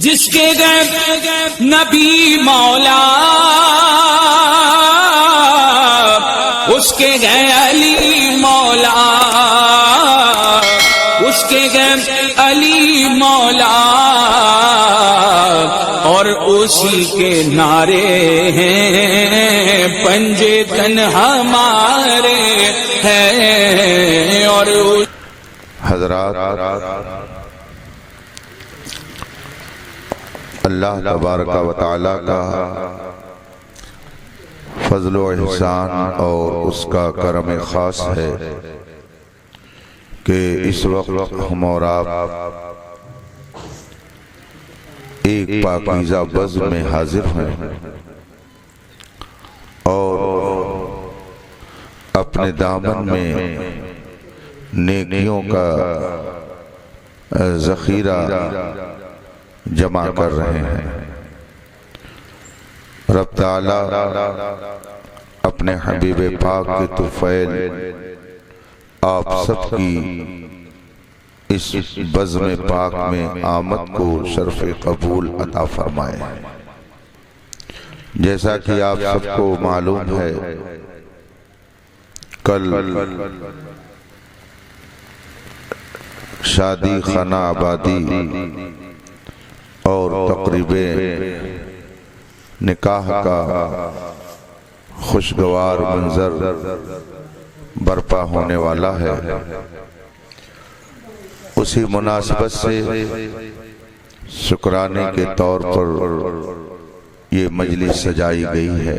جس کے گئے نبی مولا اس کے گئے علی مولا، اس کے گئے علی مولا، اور اسی کے نعرے ہیں پنجے تن ہمارے ہیں۔ اور حضرات، اللہ تبارک و تعالی کا فضل و احسان اور اس کا کرم خاص ہے کہ اس وقت ہم اور آپ ایک پاکیزہ بزم میں حاضر ہیں اور اپنے دامن میں نیکیوں کا ذخیرہ جمع کر رہے ہیں۔ رب تعالی اپنے حبیب پاک کے طفیل آپ سب کی اس بزم پاک میں آمد کو شرف قبول عطا فرمائے۔ جیسا کہ آپ سب کو معلوم ہے، کل شادی خانہ آبادی اور تقریب نکاح کا خوشگوار منظر برپا ہونے والا ہے۔ اسی مناسبت سے شکرانے کے طور پر یہ مجلس سجائی گئی ہے۔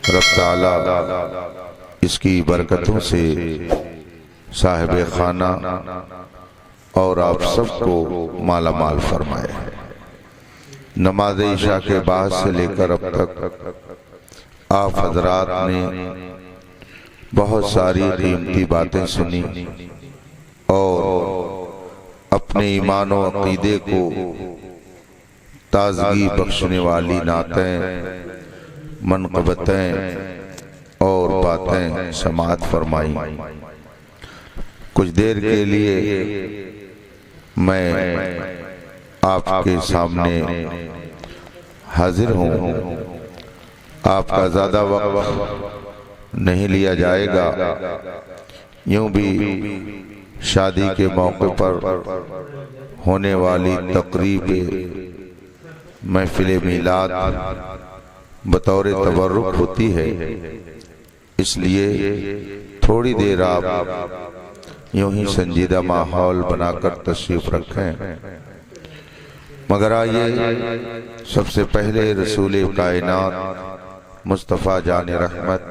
رب تعالی اس کی برکتوں سے صاحب خانہ اور آپ سب کو مالا مال فرمائے۔ نماز عشاء کے بعد سے لے کر اب تک آپ حضرات نے بہت ساری قیمتی باتیں سنی اور اپنے ایمان و عقیدے کو تازگی بخشنے والی نعتیں، منقبتیں اور باتیں سماعت فرمائیں۔ کچھ دیر کے لیے میں آپ کے سامنے حاضر ہوں۔ آپ کا زیادہ وقت نہیں لیا جائے گا۔ یوں بھی شادی کے موقع پر ہونے والی تقریب محفل میلاد بطور تبرک ہوتی ہے، اس لیے تھوڑی دیر آپ یوں ہی سنجیدہ ماحول بنا کر تشریف رکھیں۔ مگر آئیے سب سے پہلے رسول کائنات مصطفیٰ جان رحمت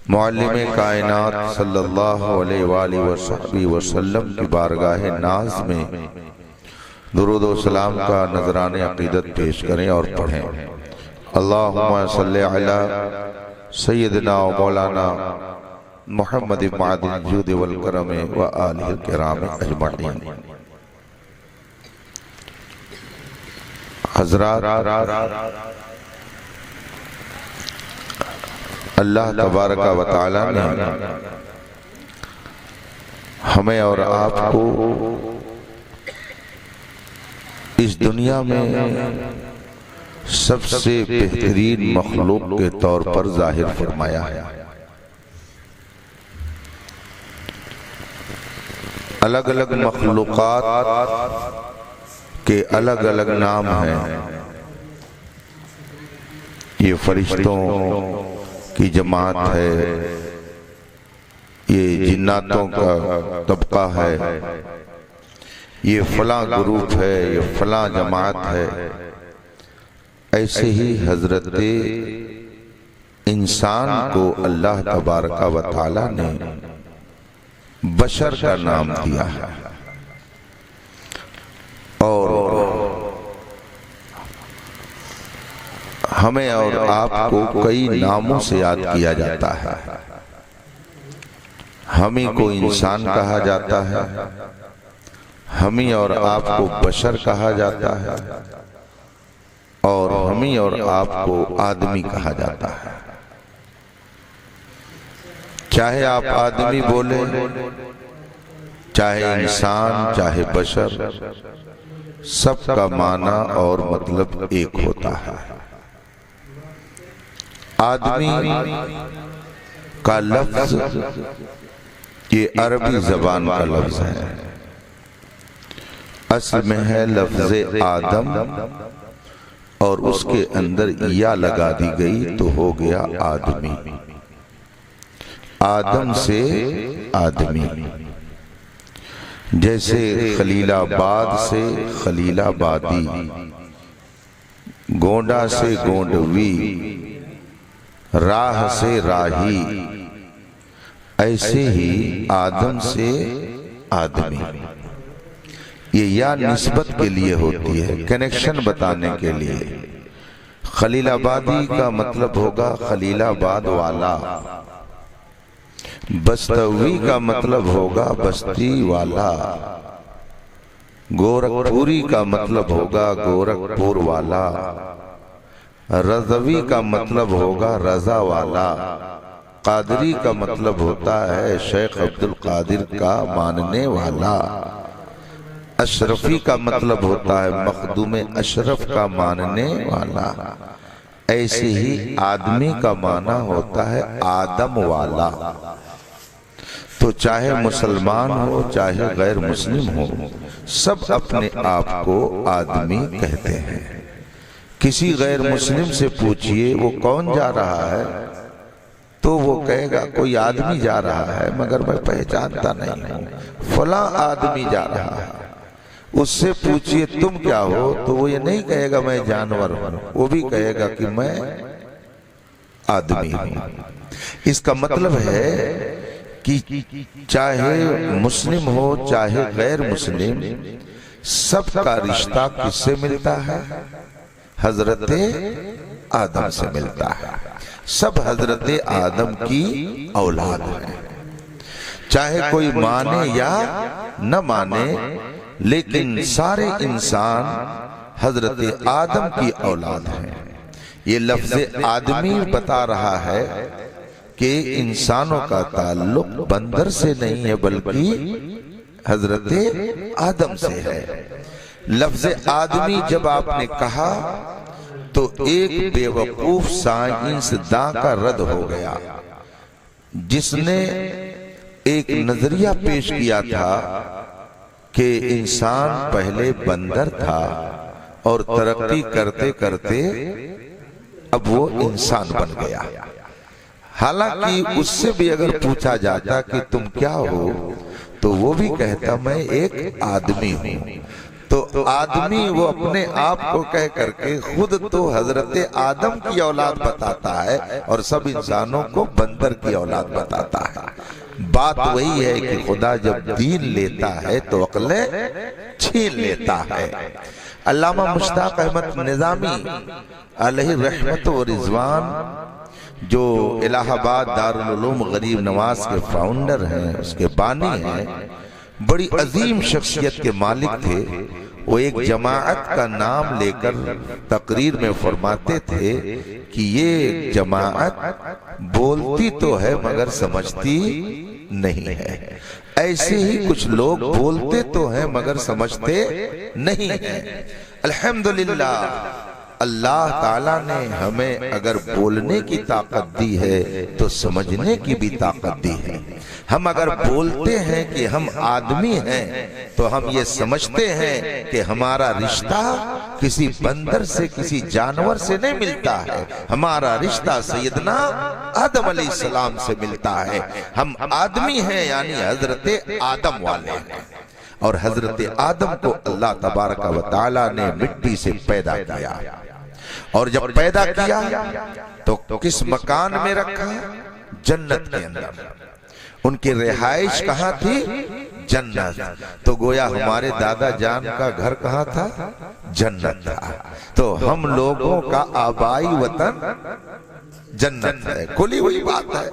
معلم کائنات صلی اللہ علیہ وآلہ وصحبہ وسلم کی بارگاہ ناز میں درود و سلام کا نذران عقیدت پیش کریں اور پڑھیں۔ اللہم صلی علی سیدنا و مولانا محمد معدن الجود والکرم و آلہ الکرام اجمعین۔ حضرات، اللہ تبارک و تعالی نے ہمیں اور آپ کو اس دنیا میں سب سے بہترین مخلوق کے طور پر ظاہر فرمایا ہے۔ الگ الگ مخلوقات کے الگ الگ نام ہیں۔ یہ فرشتوں کی جماعت ہے، یہ جناتوں کا طبقہ ہے، یہ فلاں گروپ ہے، یہ فلاں جماعت ہے۔ ایسے ہی حضرت انسان کو اللہ تبارک و تعالی نے بشر کا نام دیا ہے، اور ہمیں اور آپ کو کئی ناموں سے یاد کیا جاتا ہے۔ ہمیں کو انسان کہا جاتا ہے، ہمیں اور آپ کو بشر کہا جاتا ہے، اور ہمیں اور آپ کو آدمی کہا جاتا ہے۔ چاہے آپ آدمی بولے، چاہے انسان، چاہے بشر، سب کا معنی اور مطلب ایک ہوتا ہے۔ آدمی کا لفظ یہ عربی زبان کا لفظ ہے، اصل میں ہے لفظ آدم، اور اس کے اندر یا لگا دی گئی تو ہو گیا آدمی۔ آدم سے آدمی، جیسے خلیل آباد سے خلیل آبادی، گونڈا سے گونڈوی، راہ سے راہی، ایسے ہی آدم سے آدمی۔ یہ یا نسبت کے لیے ہوتی ہے، کنیکشن بتانے کے لیے۔ خلیل آبادی کا مطلب ہوگا خلیل آباد والا، بستوی کا مطلب ہوگا بستی والا، گورکھپوری کا مطلب ہوگا گورکھپور والا، رضوی کا مطلب ہوگا رضا والا، قادری کا مطلب ہوتا ہے شیخ عبد القادر کا ماننے والا، اشرفی کا مطلب ہوتا ہے مخدوم اشرف کا ماننے والا۔ ایسے ہی آدمی کا معنی ہوتا ہے آدم والا۔ تو چاہے مسلمان ہو چاہے غیر مسلم ہو، سب اپنے آپ کو آدمی کہتے ہیں۔ کسی غیر مسلم سے پوچھئے وہ کون جا رہا ہے تو وہ کہے گا کوئی آدمی جا رہا ہے مگر میں پہچانتا نہیں ہوں، فلاں آدمی جا رہا ہے۔ اس سے پوچھئے تم کیا ہو تو وہ یہ نہیں کہے گا میں جانور ہوں، وہ بھی کہے گا کہ میں آدمی ہوں۔ اس کا مطلب ہے کہ چاہے مسلم ہو چاہے غیر مسلم، سب کا رشتہ کس سے ملتا ہے؟ حضرت آدم سے ملتا ہے۔ سب حضرت آدم کی اولاد ہیں، چاہے کوئی مانے یا نہ مانے، لیکن سارے انسان حضرت آدم کی اولاد ہیں۔ یہ لفظ آدمی بتا رہا ہے کہ انسانوں کا تعلق بندر سے نہیں ہے بلکہ حضرت آدم سے ہے۔ لفظ آدمی جب آپ نے کہا تو ایک بے وقوف سائنسداں کا رد ہو گیا، جس نے ایک نظریہ پیش کیا تھا کہ انسان پہلے بندر تھا اور ترقی کرتے کرتے اب وہ انسان بن گیا۔ حالانکہ اس سے بھی اگر پوچھا جاتا کہ تم کیا ہو تو وہ بھی کہتا میں ایک آدمی ہوں۔ تو آدمی وہ اپنے آپ کو کہہ کر کے خود تو حضرت آدم کی اولاد بتاتا ہے اور سب انسانوں کو بندر کی اولاد بتاتا ہے۔ بات وہی ہے کہ خدا جب دین لیتا ہے تو عقلیں چھین لیتا ہے۔ علامہ مشتاق احمد نظامی علیہ رحمت و رضوان، جو الہ آباد دارالعلوم غریب نواز کے فاؤنڈر ہیں، اس کے بانی ہیں، بڑی عظیم شخصیت کے مالک تھے۔ وہ ایک جماعت کا نام لے کر تقریر میں فرماتے تھے کہ یہ جماعت بولتی تو ہے مگر سمجھتی نہیں ہے۔ ایسے ہی کچھ لوگ بولتے تو ہیں مگر سمجھتے نہیں ہیں۔ الحمدللہ اللہ تعالیٰ نے ہمیں اگر بولنے کی طاقت دی ہے تو سمجھنے کی بھی طاقت دی ہے۔ ہم اگر بولتے ہیں کہ ہم آدمی ہیں تو ہم یہ سمجھتے ہیں کہ ہمارا رشتہ کسی بندر سے کسی جانور سے نہیں ملتا ہے، ہمارا رشتہ سیدنا آدم علیہ السلام سے ملتا ہے۔ ہم آدمی ہیں یعنی حضرت آدم والے ہیں، اور حضرت آدم کو اللہ تبارک و تعالیٰ نے مٹی سے پیدا کیا، اور جب پیدا کیا تو کس مکان میں رکھا؟ جنت کے اندر۔ ان کی رہائش کہاں تھی؟ جنت۔ تو گویا ہمارے دادا جان کا گھر کہاں تھا؟ جنت تھا۔ تو ہم لوگوں کا آبائی وطن جنت ہے، کھلی ہوئی بات ہے۔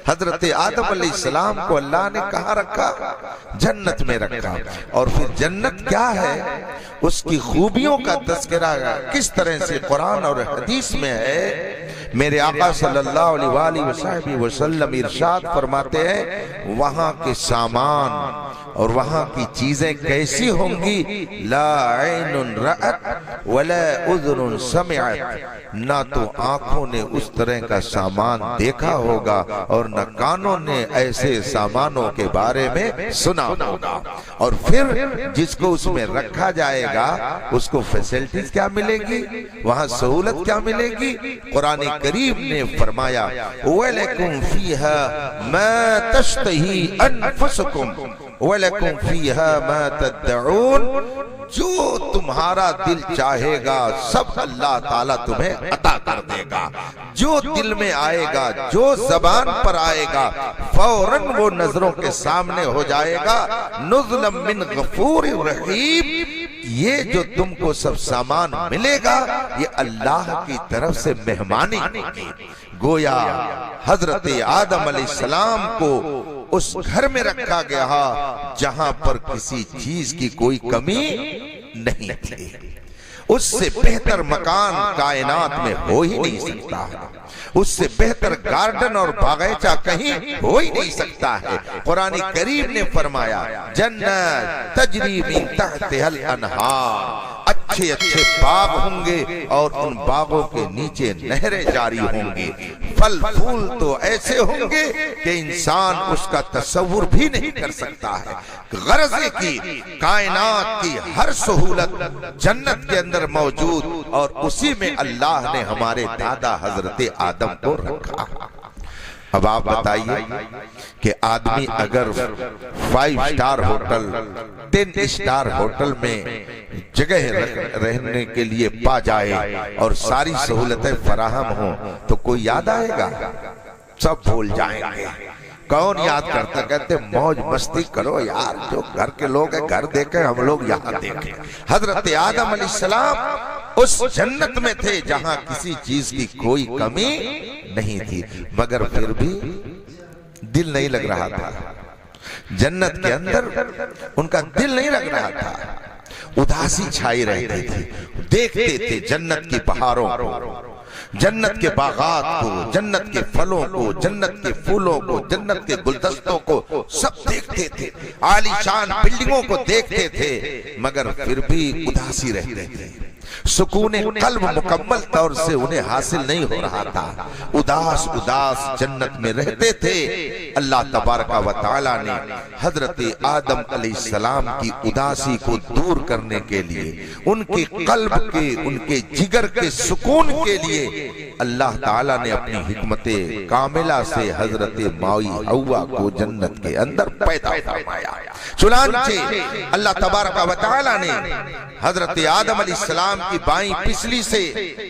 حضرت آدم علیہ السلام کو اللہ نے کہاں رکھا؟ جنت میں رکھا۔ اور پھر جنت کیا ہے، اس کی خوبیوں کا تذکرہ کس طرح سے قرآن اور حدیث میں ہے۔ میرے آقا صلی اللہ علیہ وآلہ وسلم ارشاد فرماتے ہیں وہاں کے سامان اور وہاں کی چیزیں کیسی ہوں گی؟ لا عین رأت ولا اذن سمعت، نہ تو آنکھوں نے اس طرح کا سامان دیکھا ہوگا اور نہ کانوں نے ایسے سامانوں کے بارے میں سنا ہوگا۔ اور پھر جس کو اس میں رکھا جائے گا اس کو فیسلٹیز کیا ملے گی، وہاں سہولت کیا ملے گی؟ قرآن کریم نے فرمایا وَلَكُمْ فِيهَا مَا تَشْتَهِي أَنفُسُكُمْ وَلَكُمْ فِيهَا مَا تَدَّعُونَ، جو تمہارا دل چاہے گا سب اللہ تعالیٰ تمہیں عطا کر دے گا، جو دل میں آئے گا، جو زبان پر آئے گا فوراً وہ نظروں کے سامنے ہو جائے گا۔ نزلا من غفور رحیم، یہ جو تم کو سب سامان ملے گا یہ اللہ کی طرف سے مہمانی ہوگی۔ گویا حضرت آدم علیہ السلام کو اس گھر میں رکھا گیا جہاں پر کسی چیز کی کوئی کمی نہیں تھی۔ اس سے بہتر مکان کائنات میں ہو ہی نہیں سکتا، اس سے بہتر گارڈن اور باغیچہ کہیں ہو ہی نہیں سکتا ہے۔ قرآن کریم نے فرمایا جنت تجری من تحتها الانہار، اچھے اچھے باغ ہوں گے اور ان باغوں کے نیچے نہریں جاری ہوں گی، پھل پھول تو ایسے ہوں گے کہ انسان اس کا تصور بھی نہیں کر سکتا ہے۔ غرض کی کائنات کی ہر سہولت جنت کے اندر موجود، اور اسی میں اللہ نے ہمارے دادا حضرت آدم کو رکھا۔ اب آپ بتائیے کہ آدمی اگر 5 اسٹار ہوٹل 10 اسٹار ہوٹل میں جگہ رہنے کے لیے پا جائے اور ساری سہولتیں فراہم ہوں تو کوئی یاد آئے گا؟ سب بھول جائیں گے۔ کون یاد کرتا؟ کہتے موج مستی کرو یار، جو گھر کے لوگ ہیں گھر دیکھیں، ہم لوگ یہاں دیکھیں۔ حضرت آدم علیہ السلام اس جنت میں تھے جہاں کسی چیز کی کوئی کمی نہیں تھی، مگر پھر بھی دل نہیں لگ رہا تھا جنت کے اندر، ان کا دل نہیں لگ رہا تھا، اداسی چھائی رہتی تھی۔ دیکھتے تھے جنت کی بہاروں کو، جنت کے باغات کو، جنت کے پھلوں کو، جنت کے پھولوں کو، جنت کے گلدستوں کو، سب دیکھتے تھے، عالی شان بلڈنگوں کو دیکھتے تھے، مگر پھر بھی اداسی رہتے تھے۔ سکون قلب مکمل طور سے انہیں حاصل نہیں ہو رہا تھا، اداس جنت میں رہتے تھے۔ اللہ تبارک و تعالی نے حضرت آدم علیہ السلام کی اداسی کو دور کرنے کے لیے، ان کے قلب کے، ان کے جگر کے سکون کے لیے اللہ تعالیٰ نے اپنی حکمت کاملہ سے حضرت مائی حوا کو جنت کے اندر پیدا فرمایا۔ چنانچہ اللہ تبارک و تعالی نے حضرت آدم علیہ السلام کی بائیں پسلی سے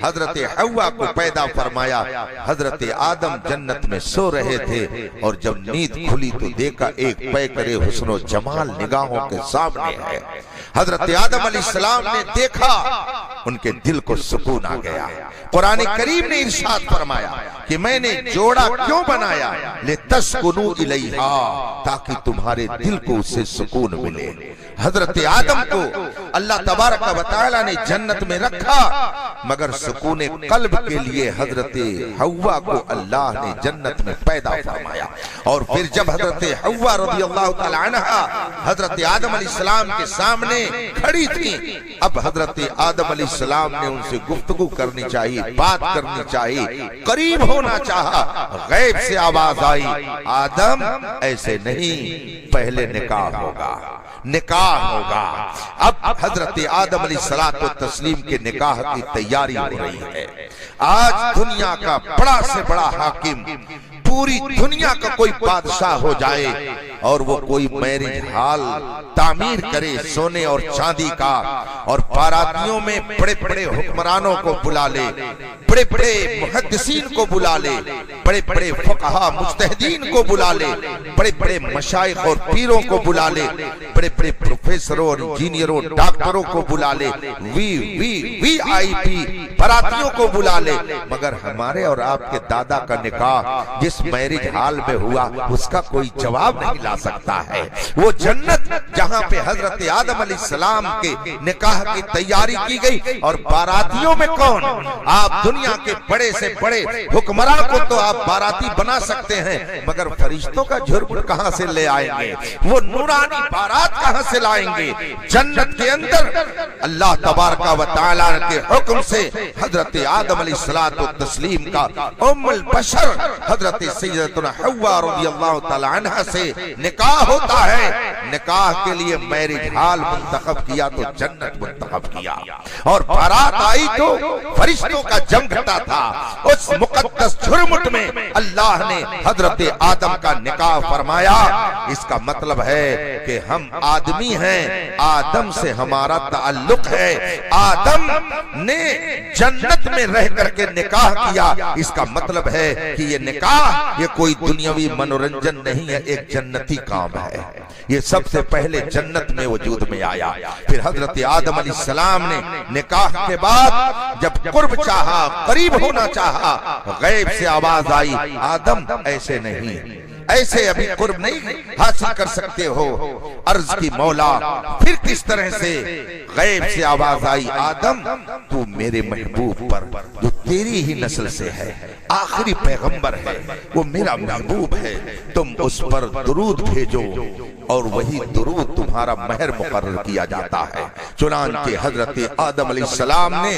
حضرت حوا کو پیدا فرمایا۔ حضرت آدم جنت میں سو رہے تھے اور جب نیند کھلی تو دیکھا ایک پیکر حسن و جمال نگاہوں کے سامنے ہے۔ حضرت آدم علیہ السلام نے دیکھا، ان کے دل کو سکون آ گیا۔ قرآن کریم نے ارشاد فرمایا کہ میں نے جوڑا کیوں بنایا؟ لِتَسْكُنُوا إِلَيْهَا، تاکہ تمہارے دل کو اس سے سکون ملے۔ حضرت آدم کو اللہ تبارک و تعالی نے جنت میں رکھا، مگر سکون قلب کے لیے حضرت حوا کو اللہ نے جنت میں پیدا فرمایا۔ اور پھر جب حضرت حوا رضی اللہ تعالی عنہا حضرت آدم علیہ السلام کے سامنے کھڑی تھی، اب حضرت آدم علیہ السلام نے ان سے گفتگو کرنی چاہیے، بات کرنی چاہیے، قریب ہونا چاہا۔ غیب سے آواز آئی، آدم ایسے نہیں، پہلے نکاح ہوگا، نکاح ہوگا۔ اب حضرت آدم علیہ السلام و تسلیم کے نکاح کی تیاری ہو رہی ہے۔ آج دنیا کا بڑا سے بڑا حاکم، پوری دنیا کا کوئی بادشاہ ہو جائے اور وہ کوئی میرج ہال تعمیر کرے سونے اور چاندی کا، اور باراتیوں میں بڑے بڑے حکمرانوں کو بلا لے، بڑے بڑے محدثین کو بلا لے، بڑے بڑے فقہا مجتہدین کو بلا لے، بڑے بڑے مشائخ اور پیروں کو بلا لے، بڑے بڑے پروفیسروں اور انجینئروں ڈاکٹروں کو بلا لے، وی آئی پی براتیوں کو بلا لے، مگر ہمارے اور آپ کے دادا کا نکاح جس جس میرج ہال میں ہوا اس کا کوئی جواب نہیں لا سکتا ہے۔ وہ جنت جہاں پہ حضرت آدم علیہ السلام کے نکاح کی تیاری کی گئی، اور باراتیوں میں کون؟ آپ دنیا کے بڑے سے بڑے حکمراں کو تو آپ باراتی بنا سکتے ہیں، مگر فرشتوں کا جھرمٹ کہاں سے لے آئیں گے؟ وہ نورانی بارات کہاں سے لائیں گے؟ جنت کے اندر اللہ تبارک و تعالیٰ کے حکم سے حضرت آدم علیہ السلام کا ام البشر حضرت سیدتنا حوا رضی اللہ تعالی عنہ سے نکاح ہوتا ہے۔ نکاح کے لیے میرج ہال منتخب کیا تو جنت منتخب کیا، اور بارات آئی تو فرشتوں کا جم گھٹا تھا۔ اس مقدس جھرمٹ میں اللہ نے حضرت آدم کا نکاح فرمایا۔ اس کا مطلب ہے کہ ہم آدمی ہیں، آدم سے ہمارا تعلق ہے۔ آدم نے جنت میں رہ کر کے نکاح کیا، اس کا مطلب ہے کہ یہ نکاح یہ کوئی دنیاوی منورنجن نہیں ہے، ایک جنتی کام ہے۔ یہ سب سے پہلے جنت میں وجود میں آیا۔ پھر حضرت آدم علیہ السلام نے نکاح کے بعد جب قرب چاہا، قریب ہونا چاہا، غیب سے آواز آئی، آدم ایسے نہیں، ایسے ابھی قرب نہیں حاصل کر سکتے ہو۔ عرض کی مولا پھر کس طرح سے؟ غیب سے آواز آئی، آدم تو میرے محبوب پر جو تیری ہی نسل سے ہے، آخری پیغمبر ہے، وہ میرا محبوب ہے، تم اس پر درود بھیجو، اور وہی درود تمہارا مہر مقرر کیا جاتا ہے۔ چنانچہ حضرت آدم علیہ السلام نے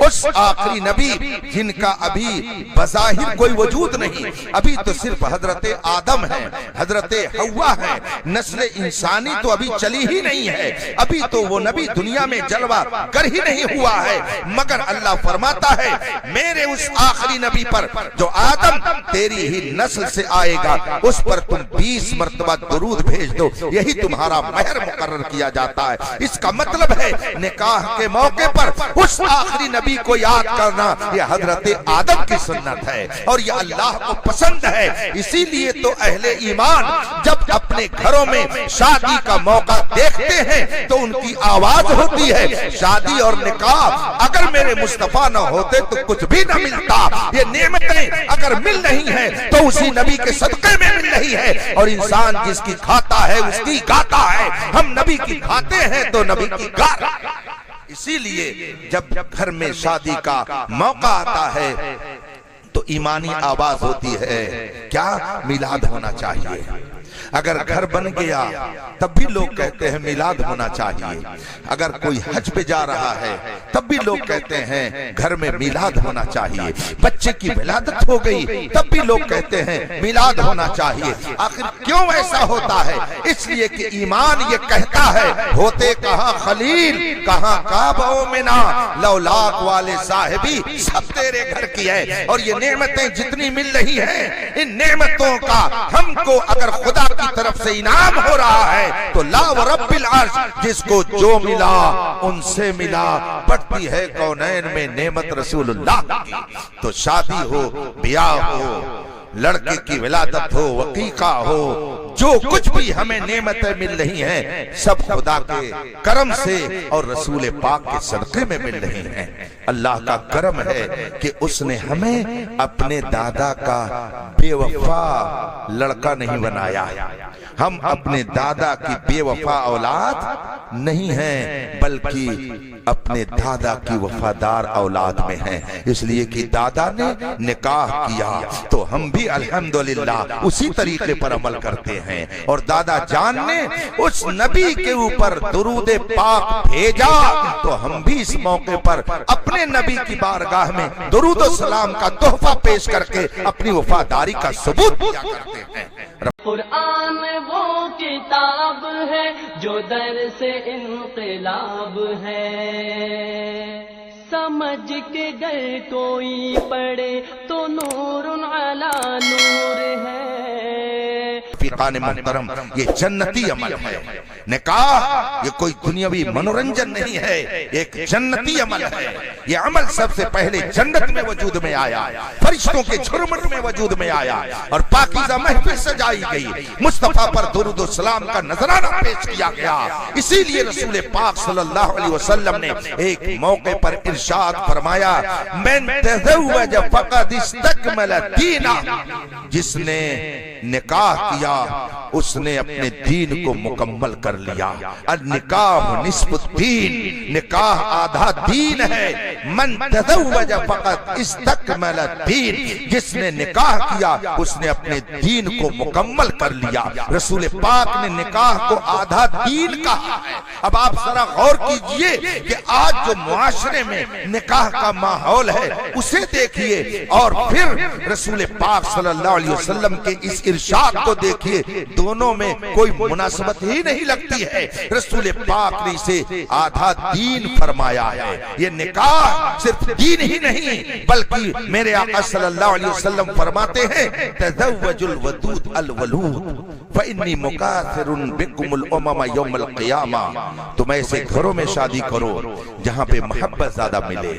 اس آخری نبی جن کا ابھی بظاہر کوئی وجود نہیں، ابھی تو صرف حضرت آدم ہے، حضرت حوا ہے، نسل انسانی تو ابھی چلی ہی نہیں ہے، ابھی تو وہ نبی دنیا میں جلوہ گر ہی نہیں ہوا ہے، مگر اللہ فرماتا ہے میرے اس آخری نبی پر جو آدم تیری ہی نسل سے آئے گا، اس پر تم 20 مرتبہ درود بھیج دو، یہی تمہارا مہر مقرر کیا جاتا ہے۔ اس کا مطلب ہے نکاح کے موقع پر اس آخری نبی کو یاد کرنا یہ حضرت آدم کی سنت ہے، اور یہ اللہ کو پسند ہے۔ اسی لیے تو اہل ایمان جب اپنے گھروں میں شادی کا موقع دیکھتے ہیں تو ان کی آواز ہوتی ہے، شادی اور نکاح اگر میرے مصطفیٰ نہ ہوتے تو کچھ بھی نہ ملتا، یہ نعمتیں اگر مل رہی ہیں تو اسی نبی کے صدقے میں مل رہی ہے، اور انسان جس کی کھاتا ہے اس کی گاتا ہے، ہم نبی کی کھاتے ہیں تو نبی کی گا رہے ہیں۔ اسی لیے جب گھر میں شادی کا موقع آتا ہے تو ایمانی آواز ہوتی ہے، کیا میلاد ہونا چاہیے۔ اگر گھر بن گیا تب بھی لوگ کہتے ہیں میلاد ہونا چاہیے، اگر کوئی حج پہ جا رہا ہے تب بھی لوگ کہتے ہیں گھر میں میلاد ہونا چاہیے، بچے کی ولادت ہو گئی تب بھی لوگ کہتے ہیں میلاد ہونا چاہیے۔ آخر کیوں ایسا ہوتا ہے؟ اس لیے کہ ایمان یہ کہتا ہے ہوتے کہاں خلیل کہاں کعبہ و منا، لولاک والے صاحبی سب تیرے گھر کی ہے، اور یہ نعمتیں جتنی مل رہی ہیں ان نعمتوں کا ہم کو اگر خدا کی طرف سے انعام ہو رہا ہے تو لا ورب العرش جس کو جو ملا ان سے ملا، بڑھتی ہے کونین میں نعمت رسول اللہ کی۔ تو شادی ہو، بیاہ ہو، لڑکے کی ولادت ہو، عقیقہ ہو، جو کچھ بھی ہمیں نعمتیں مل رہی ہیں سب خدا کے کرم سے اور رسول پاک کے صدقے میں مل رہی ہیں۔ اللہ کا کرم ہے کہ اس نے ہمیں اپنے دادا کا بے وفا لڑکا نہیں بنایا، ہم اپنے دادا کی بے وفا اولاد نہیں ہیں بلکہ اپنے دادا کی وفادار اولاد میں ہیں، اس لیے کہ دادا نے نکاح کیا تو ہم بھی الحمدللہ اسی طریقے پر عمل کرتے ہیں، اور دادا جان نے اس نبی کے اوپر درود پاک بھیجا تو ہم بھی اس موقع پر اپنے نبی کی بارگاہ میں درود و سلام کا تحفہ پیش کر کے اپنی وفاداری کا ثبوت کیا کرتے ہیں۔ قرآن وہ کتاب ہے جو در سے انقلاب ہے، سمجھ کے گر کوئی پڑھے تو نور علی نور ہے۔ فقان محترم یہ جنتی عمل ہے، نکاح یہ کوئی دنیاوی منورنجن نہیں ہے، ایک جنتی عمل ہے۔ یہ عمل سب سے پہلے جنت میں وجود میں آیا، فرشتوں کے جھرمٹ میں وجود میں آیا، اور پاکیزہ محفل سجائی گئی، مصطفیٰ پر درود و سلام کا نذرانہ پیش کیا گیا۔ اسی لیے رسول پاک صلی اللہ علیہ وسلم نے ایک موقع پر ارشاد فرمایا، من تزوج فقد استکمل دینا، جس نے نکاح کیا اس نے اپنے دین کو مکمل کر لیا۔ النکاح نصف الدین، نکاح آدھا دین ہے۔ من تزوج فقد استکمل الدین، جس نے نکاح کیا اس نے اپنے دین کو مکمل کر لیا۔ رسول پاک نے نکاح کو آدھا دین کہا ہے۔ اب آپ ذرا غور کیجئے کہ آج جو معاشرے میں نکاح کا ماحول ہے اسے دیکھیے، اور پھر رسول پاک صلی اللہ علیہ وسلم کے اس ارشاد کو دیکھیے، دونوں میں کوئی مناسبت ہی نہیں لگتی ہے۔ رسول پاک نے اسے آدھا دین فرمایا ہے۔ یہ نکاح صرف دین ہی نہیں بلکہ میرے آقا صلی اللہ علیہ وسلم فرماتے ہیں، تزوج الودود الولود فإنی مکاثر بکم الامم یوم القیامہ۔ تم ایسے گھروں میں شادی کرو جہاں پہ محبت زیادہ ملے،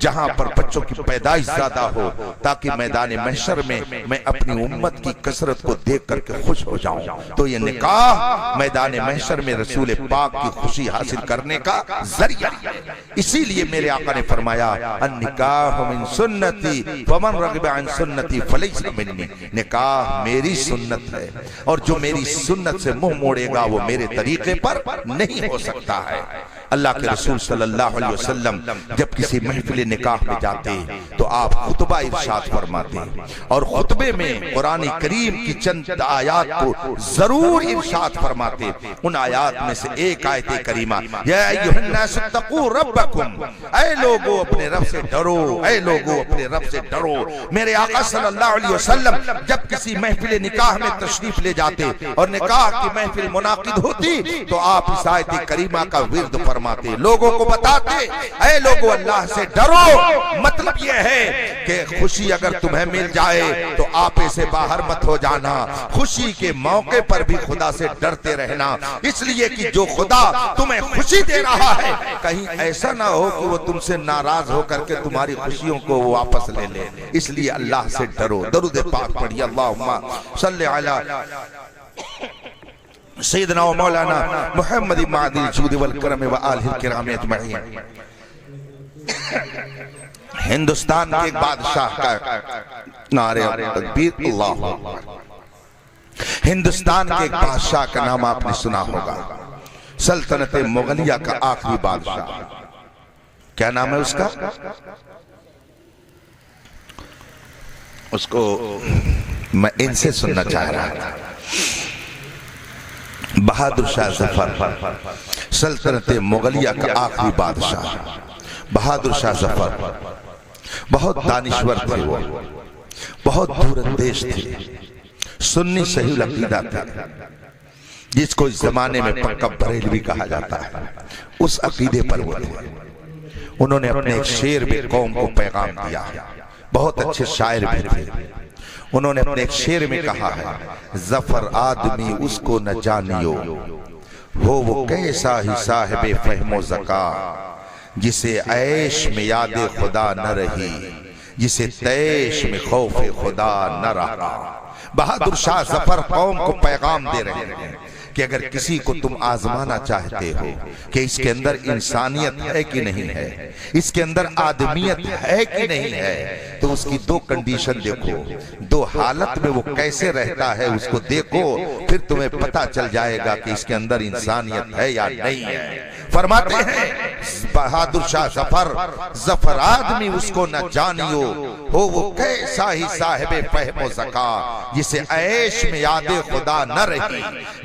جہاں پر بچوں کی پیدائش زیادہ ہو، تاکہ میدان محشر میں میں اپنی امت کی کثرت کو دیکھ کر کے خوش ہو جاؤں۔ تو یہ نکاح میدان محشر میں رسول پاک کی خوشی حاصل کرنے کا ذریعہ ہے۔ اسی لیے میرے آقا نے فرمایا، النکاح من سنتی فمن رغب عن سنتی فلیس منی۔ نکاح میری سنت ہے، اور جو میری سنت سے منہ موڑے گا وہ میرے طریقے پر نہیں ہو سکتا ہے۔ اللہ کے رسول صلی اللہ علیہ وسلم جب کسی محفل نکاح میں جاتے تو آپ خطبہ ارشاد فرماتے، اور خطبے میں قرآن کریم کی چند آیات کو ضرور ارشاد فرماتے۔ ان آیات میں سے ایک آیت کریمہ، یا ایھا الناس اتقوا ربکم، اے لوگو اپنے رب سے ڈرو، اے لوگو اپنے رب سے ڈرو۔ میرے آقا صلی اللہ علیہ وسلم جب کسی محفل نکاح میں تشریف لے جاتے اور نکاح کی محفل منعقد ہوتی تو آپ اس آیت کریمہ کا ورد فرماتے، لوگوں کو بتاتے، اے لوگو اللہ سے ڈرو۔ مطلب یہ ہے کہ خوشی اگر تمہیں مل جائے تو آپے سے باہر مت ہو جانا، خوشی کے موقع پر بھی خدا سے ڈرتے رہنا، اس لیے کہ جو خدا تمہیں خوشی دے رہا ہے کہیں ایسا نہ ہو کہ وہ تم سے ناراض ہو کر کے تمہاری خوشیوں کو وہ واپس لے لے۔ اس لیے اللہ سے ڈرو۔ درود پاک پڑھیے، اللہم صلی علی سیدنا و مولانا محمد معدی الجود والکرم و آلہ الکرام اجمعین۔ ہندوستان کے ایک بادشاہ کا نعرہ تکبیر، اللہ اکبر۔ ہندوستان کے ایک بادشاہ کا نام آپ نے سنا ہوگا، سلطنت مغلیہ کا آخری بادشاہ۔ کیا نام ہے اس کا؟ اس کو میں ان سے سننا چاہ رہا تھا۔ بہادر شاہ ظفر، سلطنت مغلیہ کا آخری بادشاہ بہادر شاہ ظفر، بہت دانشور تھے، وہ بہت دور اندیش تھے، سنی صحیح العقیدہ تھے، جس کو اس زمانے میں پکا بریلوی کہا جاتا ہے، اس عقیدے پر وہ تھے۔ انہوں نے اپنے ایک شعر میں قوم کو پیغام دیا، بہت اچھے شاعر بھی تھے۔ انہوں نے اپنے ایک شعر میں کہا ہے، ظفر آدمی اس کو نہ جانیو، ہو وہ کیسا ہی صاحب فہم و ذکا، جسے عیش میں یاد خدا نہ رہی، جسے تیش میں خوف خدا نہ رہا۔ بہادر شاہ ظفر قوم کو پیغام دے رہے ہیں کہ اگر کسی کو تم آزمانا چاہتے ہو کہ اس کے اندر انسانیت ہے کہ نہیں ہے، اس کے اندر آدمیت ہے کہ نہیں ہے، تو اس کی دو کنڈیشن دیکھو، دو حالت میں وہ کیسے رہتا ہے اس کو دیکھو، پھر تمہیں پتہ چل جائے گا کہ اس کے اندر انسانیت ہے یا نہیں ہے۔ فرماتے ہیں بہادر شاہ ظفر آدمی اس کو نہ جانیو، ہو وہ کیسا ہی صاحب فہم و ذکا، جسے عیش میں یاد خدا نہ رہی،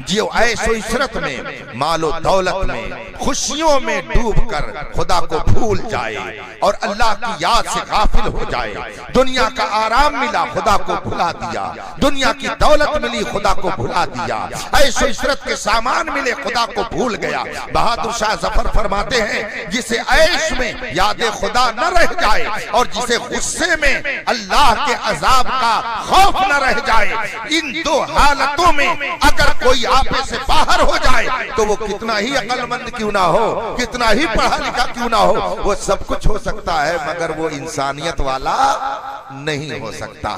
جیو عیش و عشرت میں، مال و دولت میں، خوشیوں میں ڈوب کر خدا کو بھول جائے اور اللہ کی یاد سے غافل ہو جائے. دنیا کا آرام ملا خدا کو بھلا دیا, دنیا کی دولت ملی خدا کو بھلا دیا, عیش و عشرت کے سامان ملے خدا کو بھول گیا. بہادر شاہ ظفر فرماتے ہیں جسے عیش میں یاد خدا نہ رہ جائے اور جسے غصے میں اللہ کے عذاب کا خوف نہ رہ جائے, ان دو حالتوں میں اگر کوئی آپے سے باہر ہو جائے تو وہ کتنا ہی عقل مند کیوں نہ ہو, کتنا ہی پڑھا لکھا کیوں نہ ہو, وہ سب کچھ ہو سکتا ہے مگر وہ انسانیت والا نہیں ہو سکتا.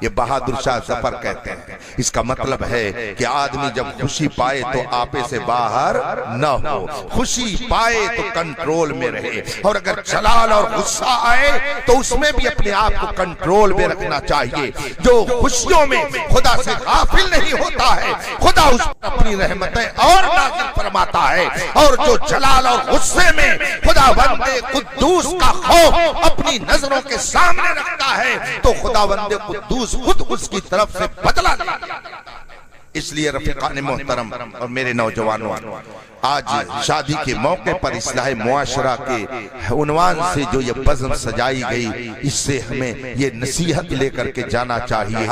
یہ بہادر شاہ ظفر کہتے ہیں. اس کا مطلب ہے کہ آدمی جب خوشی پائے تو آپے سے باہر نہ ہو, خوشی پائے تو کنٹرول میں رہے, اور اگر جلال اور غصہ آئے تو اس میں بھی اپنے آپ کو کنٹرول میں رکھنا چاہیے. جو خوشیوں میں خدا سے غافل نہیں ہوتا ہے خدا اس پر اپنی رحمتیں اور نازل فرماتا ہے, اور جو جلال اور غصے میں خدا بند قدوس کا خوف اپنی نظروں کے سامنے رکھتا ہے تو خدا بند قدوس خود اس کی طرف سے بدلہ لیتا ہے. اس لیے رفیقان محترم اور میرے نوجوانوں, آج شادی کے موقع پر اصلاح معاشرہ کے عنوان سے جو یہ بزم سجائی گئی, اس سے ہمیں یہ نصیحت لے کر کے جانا چاہیے.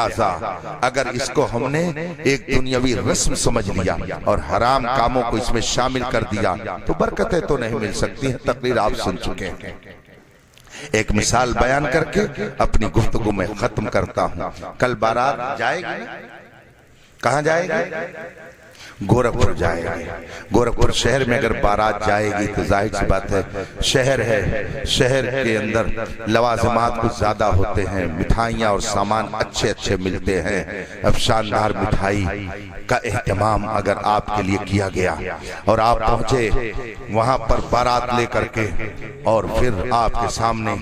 اگر اس کو ہم نے ایک دنیاوی رسم سمجھ لیا اور حرام کاموں کو اس میں شامل کر دیا تو برکتیں تو نہیں مل سکتی ہیں. تقریر آپ سن چکے ہیں. ایک مثال بیان کر کے اپنی گفتگو میں ختم کرتا ہوں. کل بارات جائے گی, کہاں جائے گی؟ گورکھپور جائے گی. گورکھپور شہر میں اگر بارات جائے گی تو ظاہر سی بات ہے شہر ہے, شہر کے اندر لوازمات کچھ زیادہ ہوتے ہیں, مٹھائیاں اور سامان اچھے اچھے ملتے ہیں. اب شاندار مٹھائی کا اہتمام اگر آپ کے لیے کیا گیا اور آپ پہنچے وہاں پر بارات لے کر کے اور پھر آپ کے سامنے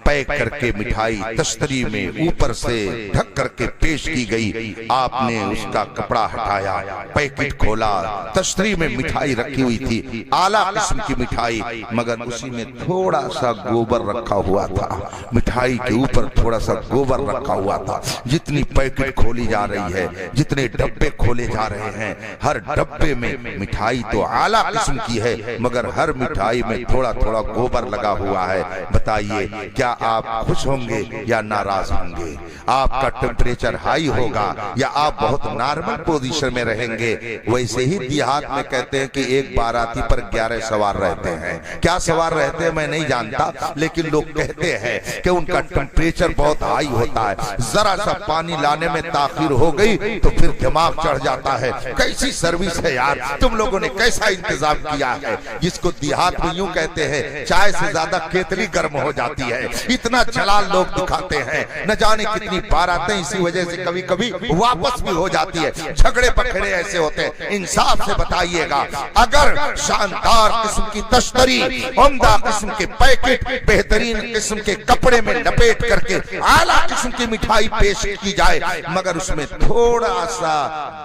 پیک کر کے مٹھائی تشتری میں اوپر سے ڈھک کر کے پیش کی گئی, آپ نے اس کا کپڑا ہٹایا, پیکٹ کھولا, تشتری میں مٹھائی رکھی ہوئی تھی, اعلیٰ قسم کی مٹھائی, مگر اسی میں تھوڑا سا گوبر رکھا ہوا تھا, مٹھائی کے اوپر تھوڑا سا گوبر رکھا ہوا تھا. جتنی پیکٹ کھولی جا رہی ہے, جتنے ڈبے کھولے جا رہے ہیں, ہر ڈبے میں مٹھائی تو اعلیٰ قسم کی ہے مگر ہر مٹھائی میں تھوڑا تھوڑا گوبر لگا ہوا ہے. بتائیے کیا آپ خوش ہوں گے یا ناراض ہوں گے؟ آپ کا ٹیمپریچر ہائی ہوگا یا آپ بہت نارمل پوزیشن میں رہیں گے؟ ویسے ہی دیہات میں کہتے ہیں کہ ایک باراتی پر 11 سوار رہتے ہیں. کیا سوار رہتے ہیں میں نہیں جانتا, لیکن لوگ کہتے ہیں کہ ان کا ٹیمپریچر بہت ہائی ہوتا ہے. ذرا سا پانی لانے میں تاخیر ہو گئی تو پھر دماغ چڑھ جاتا ہے. کیسی سروس ہے یار, تم لوگوں نے کیسا انتظام کیا ہے. جس کو دیہات میں یوں کہتے ہیں چائے سے زیادہ کیتلی گرم ہو جاتی ہے. اتنا جلال لوگ دکھاتے ہیں, نہ جانے کتنی باراتیں اسی وجہ سے کبھی کبھی واپس بھی ہو جاتی ہے. جھگڑے پکڑے ایسے ہوتے ہیں. انصاف سے بتائیے گا, اگر شاندار قسم کی تشتری, عمدہ قسم کے پیکٹ, بہترین قسم کے کپڑے میں لپیٹ کر کے اعلیٰ قسم کی مٹھائی پیش کی جائے مگر اس میں تھوڑا سا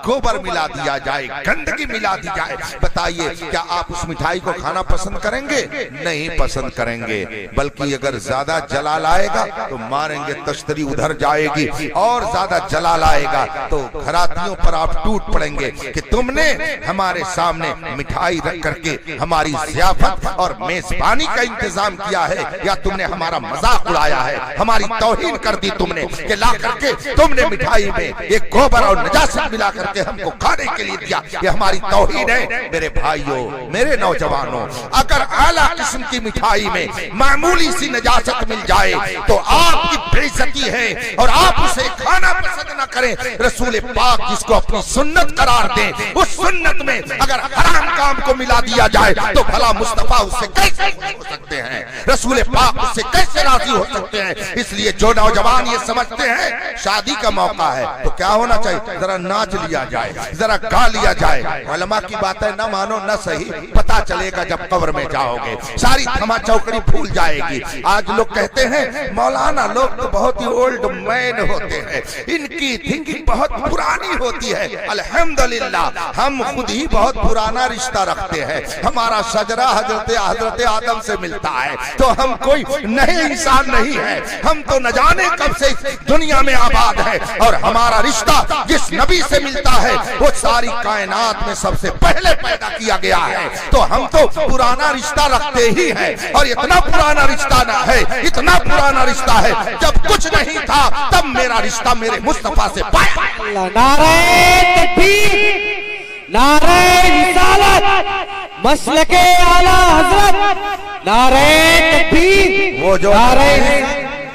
گوبر ملا دیا جائے, گندگی ملا دی جائے, بتائیے کیا آپ اس مٹھائی کو کھانا پسند کریں گے؟ نہیں پسند کریں گے. بلکہ اگر زیادہ جلال آئے گا تو ماریں گے, تشتری ادھر جائے گی, اور زیادہ جلال آئے گا تو گھراتیوں پر آپ ٹوٹ پڑیں گے کہ تم نے ہمارے سامنے مٹھائی رکھ کر کے ہماری ضیافت اور میزبانی کا انتظام کیا ہے یا تم نے ہمارا مذاق اڑایا ہے, ہماری توہین کر دی تم نے کہ لا کر کے تم نے مٹھائی میں ایک گوبر اور نجاست ملا کر کے ہم کو کھانے کے لیے دیا. یہ ہماری توہین ہے. میرے بھائیوں, میرے نوجوانوں, اگر اعلیٰ قسم کی مٹھائی میں معمولی سی نجاست مل جائے تو آپ کی بے عزتی ہے اور آپ اسے کھانا پسند نہ کریں. رسول پاک جس کو اپنی سنت قرار دیں, اس سنت میں اگر حرام کام کو ملا دیا جائے تو بھلا مصطفیٰ اس سے کیسے ہو سکتے ہیں, رسول پاک اس سے کیسے راضی ہو سکتے ہیں؟ اس لیے جو نوجوان یہ سمجھتے ہیں شادی کا موقع ہے تو کیا ہونا چاہیے, ذرا ناچ لیا جائے, ذرا گا لیا جائے. علماء کی باتیں نہ مانو نہ صحیح, پتا چلے گا جب قبر میں جاؤ گے, ساری تھما چوکڑی بھول جائے گی. آج لوگ کہتے کہتے ہیں مولانا لوگ تو بہت ہی اولڈ مین ہوتے ہیں، ان کی تھنکنگ بہت پرانی ہوتی ہے۔ الحمدللہ ہم خود ہی بہت پرانا رشتہ رکھتے ہیں، ہمارا شجرہ حضرت آدم سے ملتا ہے، تو ہم کوئی نئے انسان نہیں ہے، ہم تو نہ جانے کب سے دنیا میں آباد ہے، اور ہمارا رشتہ جس نبی سے ملتا ہے وہ ساری کائنات میں سب سے پہلے پیدا کیا گیا ہے، تو ہم تو پرانا رشتہ رکھتے ہی ہیں، اور اتنا پرانا رشتہ ہے، اتنا پرانا رشتہ ہے، جب کچھ نہیں تھا تب میرا رشتہ میرے مصطفیٰ سے پایا۔ نعرہ تکبیر، نعرہ رسالت، مسلک اعلی حضرت، نعرہ تکبیر، وہ جو نعرہ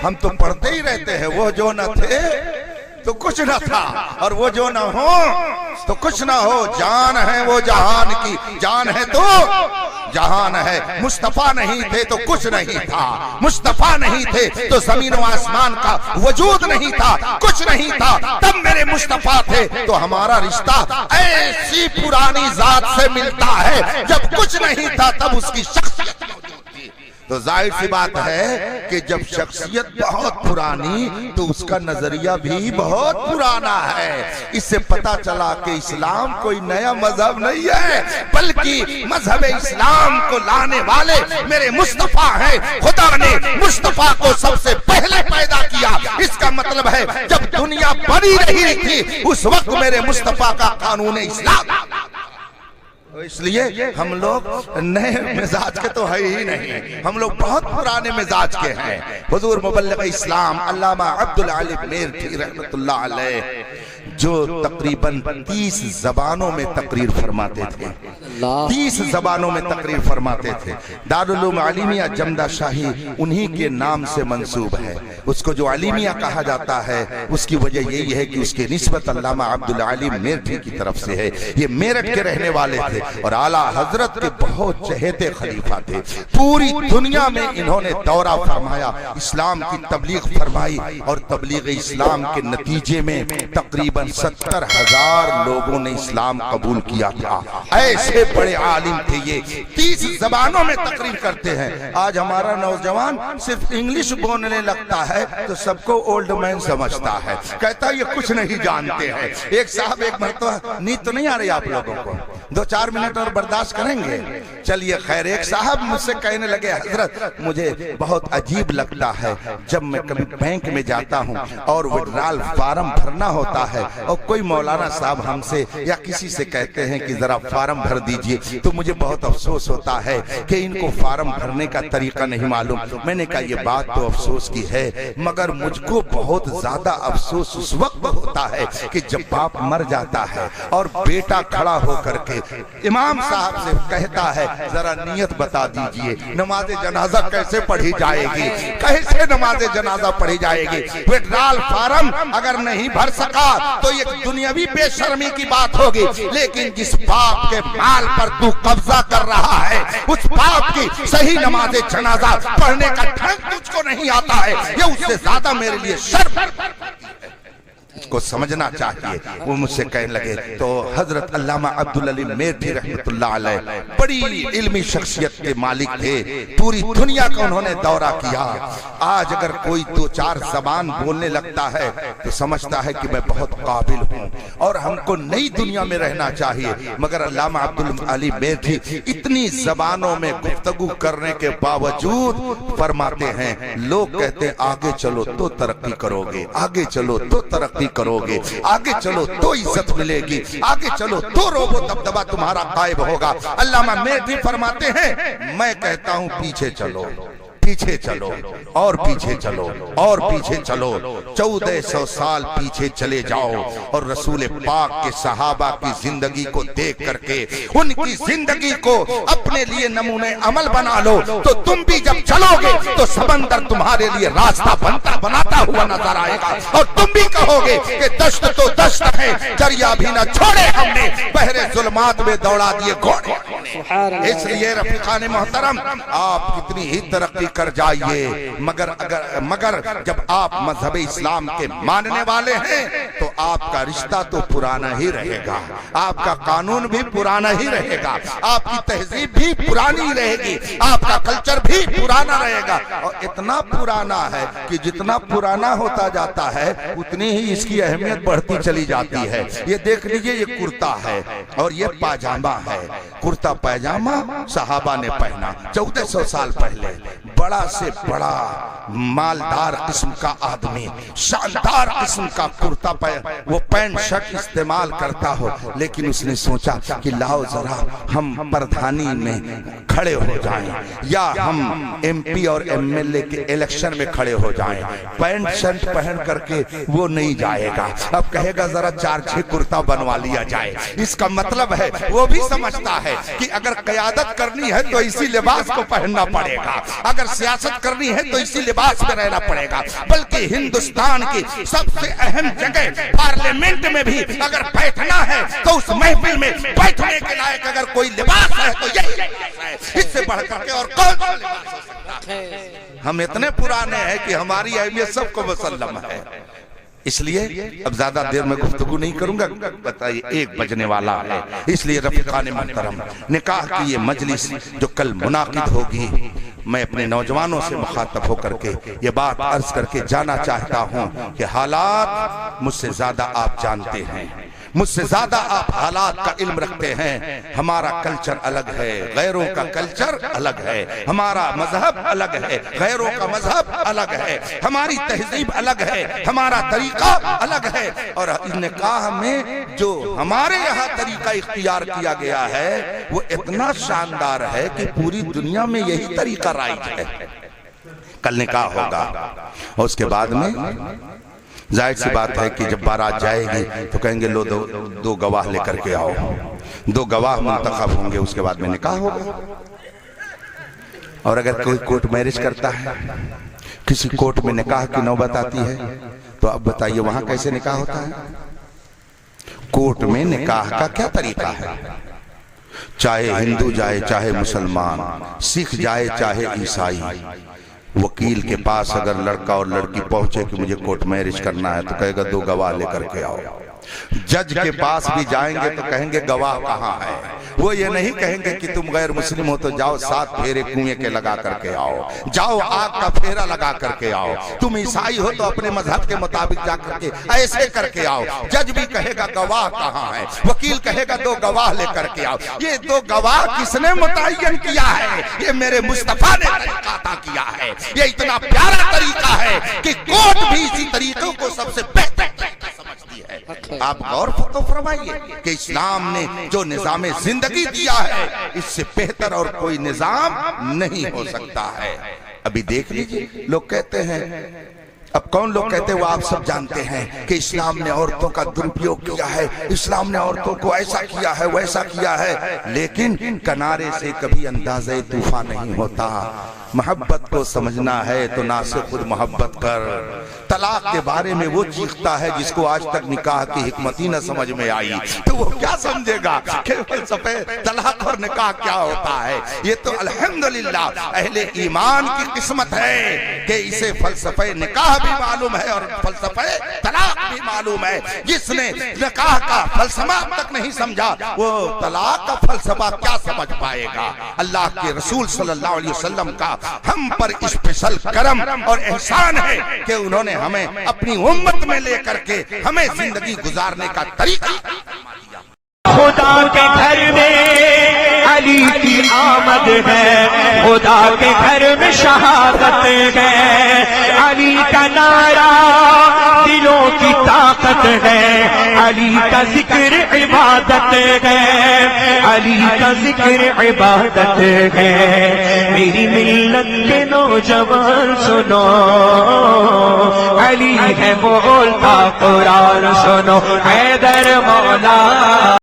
ہم تو پڑھتے ہی رہتے ہیں، وہ جو نہ تھے تو کچھ نہ تھا، اور وہ جو نہ ہو تو کچھ نہ ہو، جان ہے وہ جہان کی، جان ہے تو جہان ہے، مصطفیٰ نہیں تھے تو کچھ نہیں تھا، مصطفیٰ نہیں تھے تو زمین و آسمان کا وجود نہیں تھا، کچھ نہیں تھا، تب میرے مصطفیٰ تھے، تو ہمارا رشتہ ایسی پرانی ذات سے ملتا ہے، جب کچھ نہیں تھا تب اس کی شخصیت موجود تھی۔ تو ظاہر سی بات ہے کہ جب شخصیت بہت پرانی تو اس کا نظریہ بھی بہت پرانا ہے۔ اس سے پتہ چلا کہ اسلام کوئی نیا مذہب نہیں ہے، بلکہ مذہب اسلام کو لانے والے میرے مصطفیٰ ہیں۔ خدا نے مصطفیٰ کو سب سے پہلے پیدا کیا، اس کا مطلب ہے جب دنیا بنی رہی تھی اس وقت میرے مصطفیٰ کا قانون اسلام، اس لیے ہم لوگ نئے مزاج کے تو ہے ہی نہیں، ہم لوگ بہت پرانے مزاج کے ہیں۔ حضور مبلغ اسلام علامہ عبدالعلی میرٹھی رحمت اللہ علیہ جو تقریباً 30 زبانوں میں تقریر فرماتے تھے، 30 زبانوں میں تقریر فرماتے تھے۔ دارالعلوم علیمیہ جمدہ شاہی انہی کے نام سے منسوب ہے، اس کو جو علیمیہ کہا جاتا ہے اس کی وجہ یہی ہے کہ اس کے نسبت علامہ عبدالعلی میرٹھی کی طرف سے ہے۔ یہ میرٹھ کے رہنے والے تھے اور اعلیٰ حضرت کے بہت چہیتے خلیفہ تھے، پوری دنیا میں انہوں نے دورہ فرمایا، اسلام کی تبلیغ فرمائی، اور تبلیغ اسلام کے نتیجے میں تقریباً 70,000 لوگوں نے اسلام قبول کیا تھا۔ ایسے بڑے عالم تھے یہ، 30 زبانوں میں تقریر کرتے ہیں۔ آج ہمارا نوجوان صرف انگلش بولنے لگتا ہے تو سب کو اولڈ مین سمجھتا ہے، کہتا ہے یہ کچھ نہیں جانتے ہیں۔ ایک صاحب ایک مرتبہ، نیند تو نہیں آ رہی آپ لوگوں کو؟ 2-4 منٹ اور برداشت کریں گے؟ چلیے خیر، ایک صاحب مجھ سے کہنے لگے حضرت مجھے بہت عجیب لگتا ہے جب میں کبھی بینک میں جاتا ہوں اور وڈرال فارم بھرنا ہوتا ہے اور کوئی مولانا صاحب ہم سے یا کسی سے کہتے ہیں کہ ذرا فارم بھر دیجئے، تو مجھے بہت افسوس ہوتا ہے کہ ان کو فارم بھرنے کا طریقہ نہیں معلوم۔ میں نے کہا یہ بات تو افسوس کی ہے، مگر مجھ کو بہت زیادہ افسوس اس وقت ہوتا ہے کہ جب باپ مر جاتا ہے اور بیٹا کھڑا ہو کر کے امام صاحب سے کہتا ہے ذرا نیت بتا دیجئے، نماز جنازہ کیسے پڑھی جائے گی، کیسے نماز جنازہ پڑھی جائے گی؟ وڈرال فارم اگر نہیں بھر سکا تو یہ دنیاوی بے شرمی کی بات ہوگی، لیکن جس باپ کے مال پر تو قبضہ کر رہا ہے اس باپ کی صحیح نماز جنازہ پڑھنے کا ڈھنگ تجھ کو نہیں آتا ہے، یہ اس سے زیادہ میرے لیے شرم کو سمجھنا چاہیے۔ وہ مجھ سے کہنے لگے تو حضرت علامہ عبدالعلی میرٹھی رحمت اللہ علیہ بڑی علمی شخصیت کے مالک تھے، پوری دنیا کا انہوں نے دورہ کیا۔ آج اگر کوئی 2-4 زبان بولنے لگتا ہے تو سمجھتا ہے کہ میں بہت قابل ہوں اور ہم کو نئی دنیا میں رہنا چاہیے، مگر علامہ عبدالعلی میرٹھی اتنی زبانوں میں گفتگو کرنے کے باوجود فرماتے ہیں، لوگ کہتے ہیں آگے چلو تو ترقی کرو گے، آگے چلو تو ترقی کرو گے، آگے چلو تو عزت ملے گی، آگے چلو تو روب و دبدبہ تمہارا قائب ہوگا۔ علامہ میرٹھی فرماتے ہیں میں کہتا ہوں پیچھے چلو، پیچھے چلو اور پیچھے چلو اور پیچھے چلو، 1400 سال پیچھے چلے جاؤ اور رسول پاک کے صحابہ کی زندگی کو دیکھ کر کے ان کی زندگی کو اپنے لیے نمونے عمل بنا لو، تو تم بھی جب چلو گے تو سمندر تمہارے لیے راستہ بناتا ہوا نظر آئے گا، اور تم بھی کہو گے کہ دشت تو دشت ہے، دریا بھی نہ چھوڑے ہم نے، بحر ظلمات میں دوڑا دیے گھوڑے۔ اس لیے رفیقان محترم آپ کتنی ہی ترقی کر جائیے، مگر جب آپ مذہب اسلام کے ماننے والے ہیں تو آپ کا رشتہ تو پرانا ہی رہے گا، آپ کا قانون بھی پرانا ہی رہے گا، آپ کی تہذیب بھی پرانی رہے گی، آپ کا کلچر بھی پرانا رہے گا، اور اتنا پرانا پرانا ہے کہ جتنا پرانا ہوتا جاتا ہے اتنی ہی اس کی اہمیت بڑھتی چلی جاتی ہے۔ یہ دیکھ لیجئے، یہ کرتا ہے اور یہ پاجامہ ہے۔ کرتا پاجامہ صحابہ نے پہنا 1400 سال پہلے۔ بڑا سے بڑا مالدار قسم کا آدمی شاندار قسم کا کرتا وہ پینٹ شرٹ استعمال کرتا ہو، لیکن اس نے سوچا کہ لاؤ ذرا ہم پردھانی میں کھڑے ہو جائیں یا ہم ایم پی اور ایم ایل اے کے الیکشن میں کھڑے ہو جائیں۔ پینٹ شرٹ پہن کر کے وہ نہیں جائے گا، اب کہے گا ذرا 4-6 کرتا بنوا لیا جائے۔ اس کا مطلب ہے وہ بھی سمجھتا ہے کہ اگر قیادت کرنی ہے تو اسی لباس کو پہننا پڑے گا، اگر سیاست کرنی ہے تو اسی لباس میں رہنا پڑے گا۔ بلکہ ہندوستان کی سب سے اہم جگہ پارلیمنٹ میں بھی اگر بیٹھنا ہے تو اس محفل میں بیٹھنے کے لائق اگر کوئی لباس ہے تو یہی لباس ہے۔ اس سے بڑھ کر کے اور کون سا لباس ہو سکتا ہے؟ ہم اتنے پرانے ہیں کہ ہماری اہمیت سب کو مسلم ہے۔ اس لیے اب زیادہ دیر میں گفتگو نہیں کروں گا، بتائیے 1 بجنے والا ہے۔ اس لیے رفیقان محترم، نکاح کی یہ مجلس جو کل منعقد ہوگی، میں اپنے نوجوانوں سے مخاطب ہو کر کے یہ بات عرض کر کے جانا چاہتا ہوں کہ حالات مجھ سے زیادہ آپ جانتے ہیں، مجھ سے زیادہ آپ حالات کا علم رکھتے ہیں۔ ہمارا کلچر الگ ہے، غیروں کا کلچر الگ ہے، ہمارا مذہب الگ ہے، غیروں کا مذہب الگ ہے، ہماری تہذیب الگ ہے، ہمارا طریقہ الگ ہے۔ اور نکاح میں جو ہمارے یہاں طریقہ اختیار کیا گیا ہے وہ اتنا شاندار ہے کہ پوری دنیا میں یہی طریقہ رائج ہے۔ کل نکاح ہوگا اور اس کے بعد میں ظاہر سی بات ہے کہ جب بارات جائے گی تو کہیں گے لو دو گواہ لے کر کے آؤ، 2 گواہ منتخب ہوں گے، اس کے بعد میں نکاح ہوگا۔ اور اگر کوئی کورٹ میرج کرتا ہے، کسی کورٹ میں نکاح کی نوبت آتی ہے، تو اب بتائیے وہاں کیسے نکاح ہوتا ہے؟ کورٹ میں نکاح کا کیا طریقہ ہے؟ چاہے ہندو جائے، چاہے مسلمان، سکھ جائے، چاہے عیسائی، وکیل کے پاس اگر لڑکا اور لڑکی پہنچے کہ مجھے کورٹ میرج کرنا ہے تو کہے گا 2 گواہ لے کر کے آؤ۔ جج کے پاس بھی جائیں گے تو کہیں گے گواہ کہاں ہے؟ وہ یہ نہیں کہیں گے کہ تم غیر مسلم ہو تو جاؤ 7 پھیرے کنویں کے لگا کر کے آؤ، جاؤ آگ کا پھیرا لگا کر کے آؤ، تم عیسائی ہو تو اپنے مذہب کے مطابق جا کر کے ایسے کر کے آؤ۔ جج بھی کہے گا گواہ کہاں ہے، وکیل کہے گا 2 گواہ لے کر کے آؤ۔ یہ 2 گواہ کس نے متعین کیا ہے؟ یہ میرے مصطفیٰ نے طریقہ عطا کیا ہے۔ یہ اتنا پیارا طریقہ ہے کہ کورٹ بھی اسی طریقوں کو سب سے بہتر سمجھتی ہے۔ آپ غور تو فرمائیے کہ اسلام نے جو نظام زندگی دیا ہے اس سے بہتر اور کوئی نظام نہیں ہو سکتا ہے۔ ابھی دیکھ لیجئے، لوگ کہتے ہیں، اب کون لوگ کہتے ہیں وہ آپ سب جانتے ہیں کہ اسلام نے عورتوں کا درپیوگ کیا ہے، اسلام نے عورتوں کو ایسا کیا ہے ویسا کیا ہے، لیکن کنارے سے کبھی اندازہ طوفان نہیں ہوتا۔ محبت کو سمجھنا ہے تو نہ سے خود محبت کر۔ طلاق کے بارے میں وہ چیختا ہے جس کو آج تک نکاح کی حکمت ہی نہ سمجھ میں آئی، تو وہ کیا سمجھے گا کہ فلسفے طلاق اور نکاح کیا ہوتا ہے؟ یہ تو الحمدللہ اہل ایمان کی قسمت ہے کہ اسے فلسفے نکاح بھی معلوم ہے اور فلسفہ طلاق بھی معلوم ہے۔ جس نے نکاح کا فلسفہ تک نہیں سمجھا وہ طلاق کا فلسفہ کیا سمجھ پائے گا؟ اللہ کے رسول صلی اللہ علیہ وسلم کا ہم پر اسپیشل کرم اور احسان ہے کہ انہوں نے ہمیں اپنی امت میں لے کر کے ہمیں زندگی گزارنے کا طریقہ دیا۔ خدا کے گھر میں علی کی آمد ہے، خدا کے گھر میں شہادت ہے، علی کا نعرہ دلوں کی طاقت ہے، علی کا ذکر عبادت ہے، علی کا ذکر عبادت ہے۔ میری ملت کے نوجوان سنو، علی ہے بولتا قرآن سنو، حیدر مولا